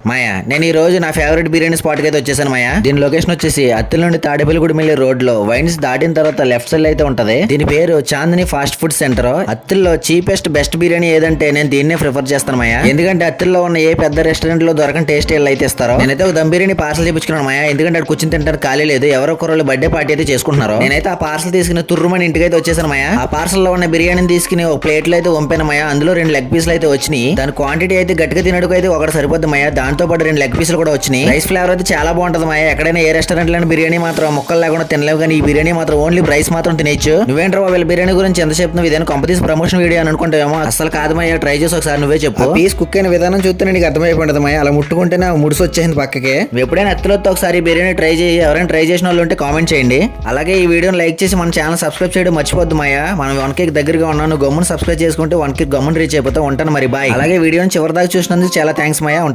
మాయా, నేను ఈ రోజు నా ఫేవరెట్ బిర్యానీ స్పాట్ కి అయితే వచ్చేసాను మాయా. దీని లొకేషన్ వచ్చేసి అత్తిల నుండి తాడేపల్లిగూడ వెళ్ళే రోడ్ లో వైన్స్ దాటిన తర్వాత లెఫ్ట్ సైడ్ అయితే ఉంటది. దీని పేరు చాందిని ఫాస్ట్ ఫుడ్ సెంటర్. అత్తిల్లో చీపెస్ట్ బెస్ట్ బిర్యానీ ఏదంటే నేను దీన్నే ప్రిఫర్ చేస్తాను మాయా. ఎందుకంటే అత్తిల్లో ఉన్న ఏ పెద్ద రెస్టారెంట్ లో దొరకని టేస్ట్ ఎలా అయితే ఇస్తారో. నేనైతే ఒక దమ్ బిర్యానీ పార్సల్ చేయించుకున్నాను మాయా. ఎందుకంటే అక్కడ కూర్చుని తింటారు ఖాళీ లేదు. ఎవరో ఒకరు బర్త్డే పార్టీ అయితే చేసుకుంటున్నారు. నేనైతే ఆ పార్సల్ తీసుకుని తుర్రుమని ఇంటికి అయితే వచ్చేసాను మాయా. ఆ పార్సల్ లో ఉన్న బిర్యానీని తీసుకుని ఒక ప్లేట్ లో అయితే వంపాను మాయా. అందులో 2 లెగ్ పీసులు అయితే వచ్చినాయి. దాని క్వాంటిటీ అయితే గట్టిగా తినడానికి అయితే ఒకటి సరిపోద్ది మాయా. దాంతో పాటు 2 లెగ్ పీసులు కూడా వచ్చినాయి. రైస్ ఫ్లేవర్ అయితే చాలా బాగుంటది మాయా. ఎక్కడైనా ఏ రెస్టారెంట్ లో బిర్యానీ మాత్రం ముక్కలు లేకుండా తినలేవు, కానీ ఈ బిర్యానీ మాత్రం ఓన్లీ రైస్ మాత్రం తినేచ్చు. నువ్వేంట్రా వీళ్ళ బిర్యానీ గురించి ఎంత చెప్తున్నావు? ఇదేనా కంపెనీస్ ప్రమోషన్ వీడియో అని అనుకుంటావేమో. అసలు కాదు మాయా, ట్రై చేసి ఒకసారి నువ్వే చెప్పు. పీస్ కుక్ అయిన విధానం చూస్తే నీకు అర్థమైపోయింది మాయా. అలా ముట్టుకుంటేనే ముడుసు వచ్చేసింది పక్కకి. ఎప్పుడైనా ఎత్తులతో ఒకసారి బిర్యానీ ట్రై చేయి. ఎవరైనా ట్రై చేసిన వాళ్ళు ఉంటే కామెంట్ చేయండి. అలాగే ఈ వీడియోని లైక్ చేసి మన ఛానల్ సబ్స్క్రైబ్ చేయడం మర్చిపోద్దు మాయా. మనం 1K దగ్గరగా ఉన్నాను. గమ్మును సబ్స్క్రైబ్ చేసుకుంటే 1K గమ్మును రీచ్ అయిపోతా. ఉంటాను మరి, బాయ్. అలాగే వీడియోని చివరి దాకా చూసినందుకు చాలా థ్యాంక్స్ మాయా. ఉంటాను.